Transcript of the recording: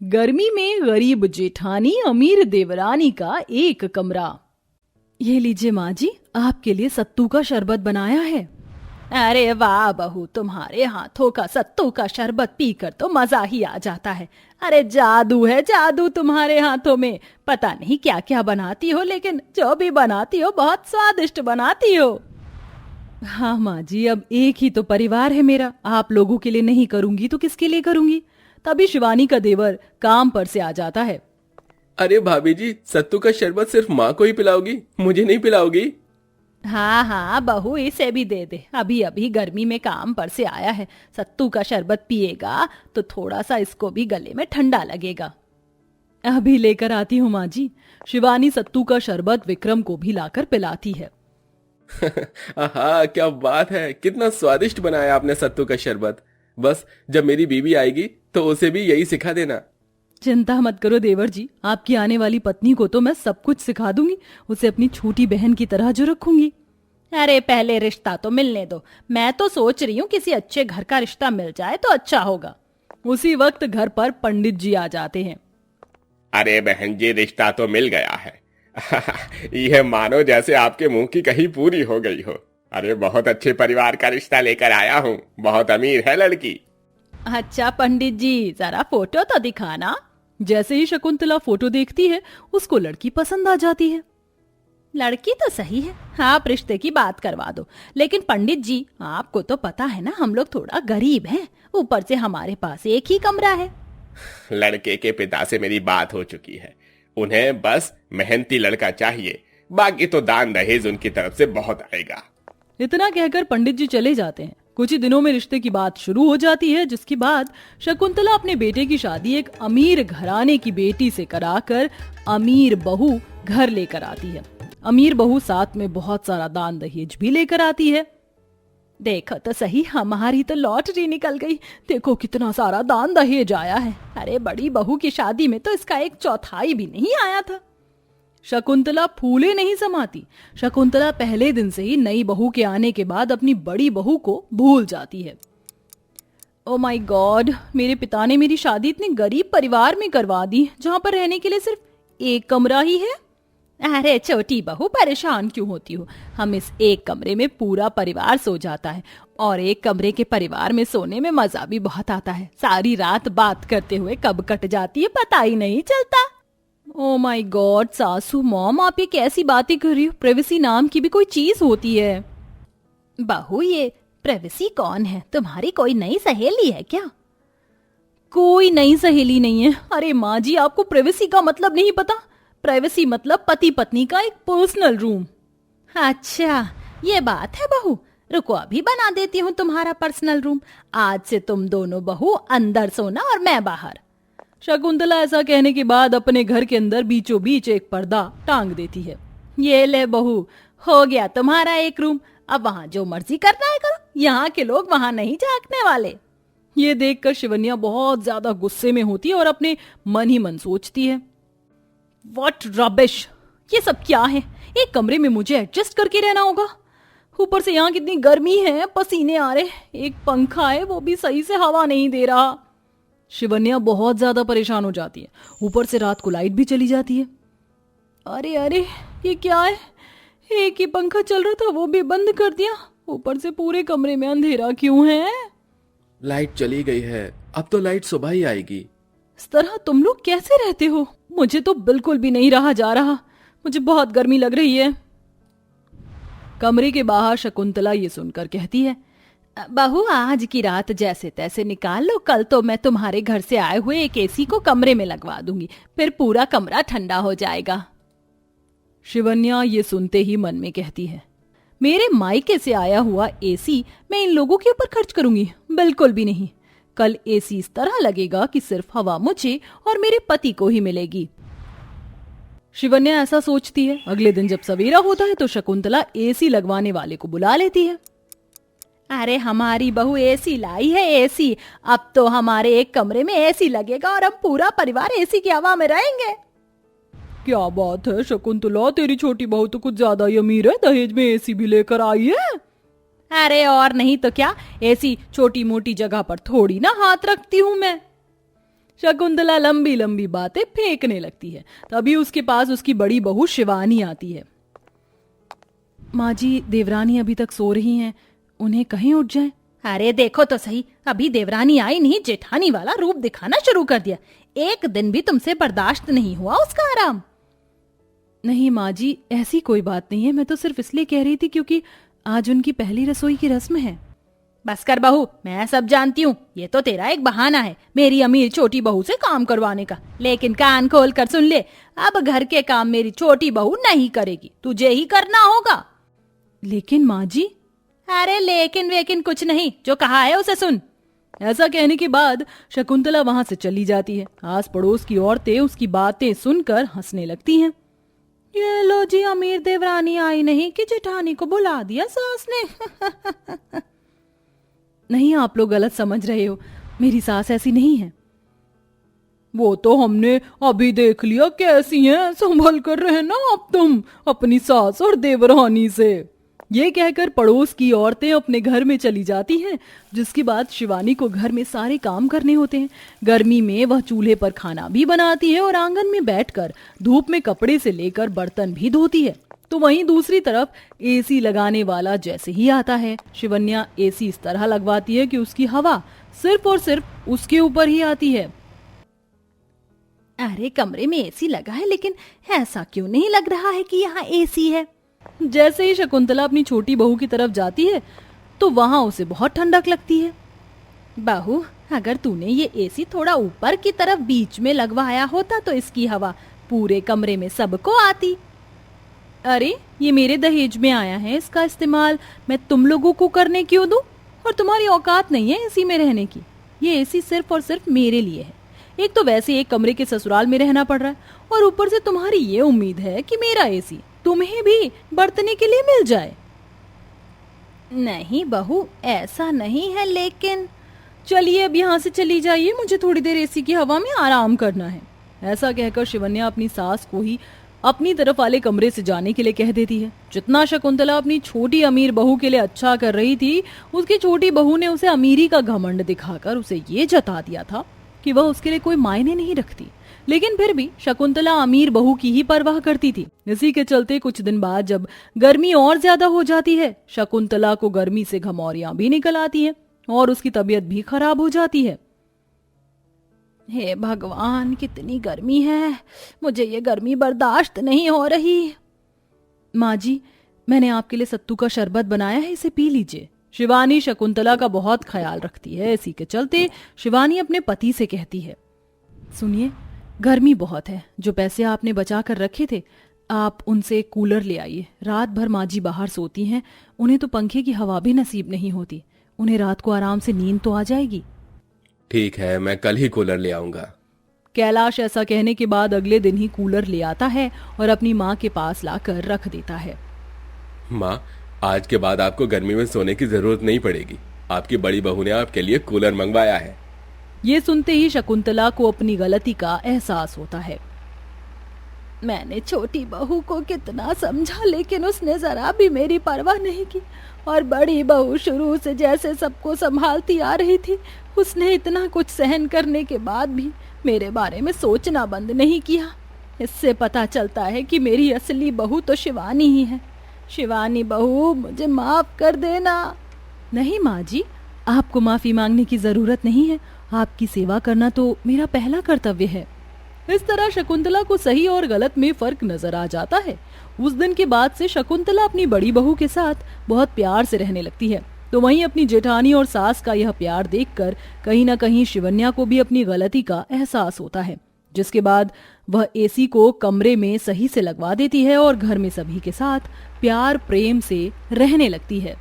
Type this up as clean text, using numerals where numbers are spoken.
गर्मी में गरीब जेठानी अमीर देवरानी का एक कमरा। ये लीजिए माँ जी, आपके लिए सत्तू का शरबत बनाया है। अरे वाह बहू, तुम्हारे हाथों का सत्तू का शरबत पीकर तो मजा ही आ जाता है। अरे जादू है जादू तुम्हारे हाथों में। पता नहीं क्या क्या बनाती हो, लेकिन जो भी बनाती हो बहुत स्वादिष्ट बनाती हो। हाँ माँ जी, अब एक ही तो परिवार है मेरा, आप लोगों के लिए नहीं करूंगी तो किसके लिए करूंगी। तभी शिवानी का देवर काम पर से आ जाता है। अरे भाभी जी, सत्तू का शरबत सिर्फ माँ को ही पिलाओगी, मुझे नहीं पिलाओगी? हाँ हाँ बहू, इसे भी दे दे, अभी अभी गर्मी में काम पर से आया है। सत्तू का शरबत पिएगा तो थोड़ा सा इसको भी गले में ठंडा लगेगा। अभी लेकर आती हूँ माँ जी। शिवानी सत्तू का शरबत विक्रम को भी लाकर पिलाती है। आहा, क्या बात है, कितना स्वादिष्ट बनाया आपने सत्तू का शरबत। बस जब मेरी बीवी आएगी तो उसे भी यही सिखा देना। चिंता मत करो देवर जी, आपकी आने वाली पत्नी को तो मैं सब कुछ सिखा दूंगी, उसे अपनी छोटी बहन की तरह जो रखूंगी। अरे पहले रिश्ता तो मिलने दो, मैं तो सोच रही हूँ किसी अच्छे घर का रिश्ता मिल जाए तो अच्छा होगा। उसी वक्त घर पर पंडित जी आ जाते हैं। अरे बहन जी, रिश्ता तो मिल गया है। यह मानो जैसे आपके मुंह की कही पूरी हो गई हो। अरे बहुत अच्छे परिवार का रिश्ता लेकर आया हूँ, बहुत अमीर है लड़की। अच्छा पंडित जी, जरा फोटो तो दिखाना। जैसे ही शकुंतला फोटो देखती है, उसको लड़की पसंद आ जाती है। लड़की तो सही है, आप रिश्ते की बात करवा दो। लेकिन पंडित जी, आपको तो पता है ना, हम लोग थोड़ा गरीब हैं, ऊपर से हमारे पास एक ही कमरा है। लड़के के पिता से मेरी बात हो चुकी है, उन्हें बस मेहनती लड़का चाहिए, बाकी तो दान दहेज उनकी तरफ से बहुत आएगा। इतना कहकर पंडित जी चले जाते हैं। कुछ ही दिनों में रिश्ते की बात शुरू हो जाती है, जिसके बाद शकुंतला अपने बेटे की शादी एक अमीर घराने की बेटी से कराकर अमीर बहू घर लेकर आती है। अमीर बहू साथ में बहुत सारा दान दहेज भी लेकर आती है। देखो तो सही, हमारी तो लॉटरी निकल गई। देखो कितना सारा दान दहेज आया है। अरे बड़ी बहू की शादी में तो इसका 1/4 भी नहीं आया था। शकुंतला फूले नहीं समाती। शकुंतला पहले दिन से ही नई बहू के आने के बाद अपनी बड़ी बहू को भूल जाती है। ओ माय गॉड, मेरे पिता ने मेरी शादी इतने गरीब परिवार में करवा दी, जहां पर रहने के लिए सिर्फ एक कमरा ही है। अरे छोटी बहू, परेशान क्यों होती हो? हम इस एक कमरे में पूरा परिवार सो जाता है, और एक कमरे के परिवार में सोने में मजा भी बहुत आता है। सारी रात बात करते हुए कब कट जाती है पता ही नहीं चलता। ओ माय गॉड सासू मॉम, आप ये कैसी बातें कर रही हो? प्राइवेसी नाम की भी कोई चीज होती है। बहू, ये प्राइवेसी कौन है? तुम्हारी कोई नई सहेली है क्या? कोई नई सहेली नहीं है। अरे माँ जी, आपको प्राइवेसी का मतलब नहीं पता? प्राइवेसी मतलब पति पत्नी का एक पर्सनल रूम। अच्छा ये बात है बहू, रुको अभी बना देती हूँ तुम्हारा पर्सनल रूम। आज से तुम दोनों बहू अंदर सोना और मैं बाहर। शकुंतला ऐसा कहने के बाद अपने घर के अंदर बीचों बीच एक पर्दा टांग देती है। ये ले बहू, हो गया तुम्हारा एक रूम। अब वहां जो मर्जी करना है करो, यहाँ के लोग वहां नहीं झांकने वाले। ये देखकर शिवन्या बहुत ज्यादा गुस्से में होती है और अपने मन ही मन सोचती है, व्हाट रबिश, ये सब क्या है? एक कमरे में मुझे एडजस्ट करके रहना होगा। ऊपर से यहाँ कितनी गर्मी है, पसीने आ रहे। एक पंखा है, वो भी सही से हवा नहीं दे रहा। शिवन्या बहुत ज्यादा परेशान हो जाती है। ऊपर से रात को लाइट भी चली जाती है। अरे अरे, ये क्या है? एक ही पंखा चल रहा था, वो भी बंद कर दिया। ऊपर से पूरे कमरे में अंधेरा क्यों है? लाइट चली गई है, अब तो लाइट सुबह ही आएगी। इस तरह तुम लोग कैसे रहते हो? मुझे तो बिल्कुल भी नहीं रहा जा रहा। मुझे बहुत गर्मी लग रही है। कमरे के बाहर शकुंतला ये सुनकर कहती है, बहू आज की रात जैसे तैसे निकाल लो, कल तो मैं तुम्हारे घर से आए हुए एक एसी को कमरे में लगवा दूंगी, फिर पूरा कमरा ठंडा हो जाएगा। शिवन्या ये सुनते ही मन में कहती है, मेरे मायके से आया हुआ एसी मैं इन लोगों के ऊपर खर्च करूंगी? बिल्कुल भी नहीं। कल एसी इस तरह लगेगा कि सिर्फ हवा मुझे और मेरे पति को ही मिलेगी। शिवन्या ऐसा सोचती है। अगले दिन जब सवेरा होता है तो शकुंतला एसी लगवाने वाले को बुला लेती है। अरे हमारी बहू एसी लाई है, एसी। अब तो हमारे एक कमरे में एसी लगेगा और हम पूरा परिवार एसी की हवा में रहेंगे। क्या बात है शकुंतला, तेरी छोटी बहू तो कुछ ज्यादा ही अमीर है, दहेज में एसी भी लेकर आई है। अरे और नहीं तो क्या, ऐसी छोटी मोटी जगह पर थोड़ी ना हाथ रखती हूँ मैं। शकुंतला लंबी लंबी बातें फेंकने लगती है। तभी उसके पास उसकी बड़ी बहू शिवानी आती है। माँ जी, देवरानी अभी तक सो रही हैं, उन्हें कहीं उठ जाए। अरे देखो तो सही, अभी देवरानी आई नहीं, जेठानी वाला रूप दिखाना शुरू कर दिया। एक दिन भी तुमसे बर्दाश्त नहीं हुआ उसका आराम। नहीं माँ जी, ऐसी कोई बात नहीं है, मैं तो सिर्फ इसलिए कह रही थी क्योंकि आज उनकी पहली रसोई की रस्म है। बस कर बहू, मैं सब जानती हूँ, ये तो तेरा एक बहाना है मेरी अमीर छोटी बहू से काम करवाने का। लेकिन कान खोल कर सुन ले, अब घर के काम मेरी छोटी बहू नहीं करेगी, तुझे ही करना होगा। लेकिन माँ जी। अरे लेकिन वेकिन कुछ नहीं, जो कहा है उसे सुन। ऐसा कहने के बाद शकुंतला वहां से चली जाती है। आस पड़ोस की औरतें उसकी बातें सुनकर हंसने लगती हैं। ये लो जी, अमीर देवरानी आई नहीं कि जेठानी को बुला दिया सास ने। नहीं, आप लोग गलत समझ रहे हो, मेरी सास ऐसी नहीं है। वो तो हमने अभी देख लिया कैसी हैं, संभल कर रहना अब तुम अपनी सास और देवरानी से। ये कहकर पड़ोस की औरतें अपने घर में चली जाती हैं, जिसके बाद शिवानी को घर में सारे काम करने होते हैं। गर्मी में वह चूल्हे पर खाना भी बनाती है और आंगन में बैठकर धूप में कपड़े से लेकर बर्तन भी धोती है। तो वहीं दूसरी तरफ एसी लगाने वाला जैसे ही आता है, शिवन्या एसी इस तरह लगवाती है कि उसकी हवा सिर्फ और सिर्फ उसके ऊपर ही आती है। अरे कमरे में एसी लगा है, लेकिन ऐसा क्यों नहीं लग रहा है कि यहाँ एसी है। जैसे ही शकुंतला अपनी छोटी बहू की तरफ जाती है तो वहां उसे बहुत ठंडक लगती है। बहू, अगर तूने ये एसी थोड़ा ऊपर की तरफ बीच में लगवाया होता तो इसकी हवा पूरे कमरे में सबको आती। अरे ये मेरे दहेज में आया है, इसका इस्तेमाल मैं तुम लोगों को करने क्यों दूं? और तुम्हारी औकात नहीं है एसी में रहने की। ये एसी सिर्फ और सिर्फ मेरे लिए है। एक तो वैसे एक कमरे के ससुराल में रहना पड़ रहा है और ऊपर से तुम्हारी ये उम्मीद है कि मेरा एसी तुम्हें भी बरतने के लिए मिल जाए। नहीं बहू, ऐसा नहीं है, लेकिन चलिए अब यहाँ से चली जाइए, मुझे थोड़ी देर एसी की हवा में आराम करना है। ऐसा कहकर शिवन्या अपनी सास को ही अपनी तरफ वाले कमरे से जाने के लिए कह देती है। जितना शकुंतला अपनी छोटी अमीर बहू के लिए अच्छा कर रही थी, उसकी छोटी बहू ने उसे अमीरी का घमंड दिखाकर उसे ये जता दिया था कि वह उसके लिए कोई मायने नहीं रखती। लेकिन फिर भी शकुंतला अमीर बहू की ही परवाह करती थी। इसी के चलते कुछ दिन बाद जब गर्मी और ज्यादा हो जाती है, शकुंतला को गर्मी से घमौरियां भी निकल आती हैं और उसकी तबीयत भी खराब हो जाती है। हे भगवान, कितनी गर्मी है, मुझे ये गर्मी बर्दाश्त नहीं हो रही। माँ जी, मैंने आपके लिए सत्तू का शरबत बनाया है, इसे पी लीजिए। शिवानी शकुंतला का बहुत ख्याल रखती है। इसी के चलते शिवानी अपने पति से कहती है, सुनिए, गर्मी बहुत है, जो पैसे आपने बचा कर रखे थे आप उनसे कूलर ले आइए। रात भर माँ जी बाहर सोती हैं, उन्हें तो पंखे की हवा भी नसीब नहीं होती। उन्हें रात को आराम से नींद तो आ जाएगी। ठीक है, मैं कल ही कूलर ले आऊंगा। कैलाश ऐसा कहने के बाद अगले दिन ही कूलर ले आता है और अपनी माँ के पास लाकर रख देता है। माँ, आज के बाद आपको गर्मी में सोने की जरूरत नहीं पड़ेगी। आपकी बड़ी बहू ने आपके लिए कूलर मंगवाया है। ये सुनते ही शकुंतला को अपनी गलती का एहसास होता है। मैंने छोटी बहू को कितना समझा, लेकिन उसने जरा भी मेरी परवाह नहीं की। और बड़ी बहू शुरू से जैसे सबको संभालती आ रही थी, उसने इतना कुछ सहन करने के बाद भी मेरे बारे में सोचना बंद नहीं किया। इससे पता चलता है कि मेरी असली बहू तो शिवानी ही है। शिवानी बहू, मुझे माफ कर देना। नहीं माँ जी, आपको माफी मांगने की जरूरत नहीं है। आपकी सेवा करना तो मेरा पहला कर्तव्य है। इस तरह शकुंतला को सही और गलत में फर्क नजर आ जाता है। उस दिन के बाद से शकुंतला अपनी बड़ी बहू के साथ बहुत प्यार से रहने लगती है। तो वहीं अपनी जेठानी और सास का यह प्यार देखकर कहीं न कहीं शिवन्या को भी अपनी गलती का एहसास होता है, जिसके बाद वह एसी को कमरे में सही से लगवा देती है और घर में सभी के साथ प्यार प्रेम से रहने लगती है।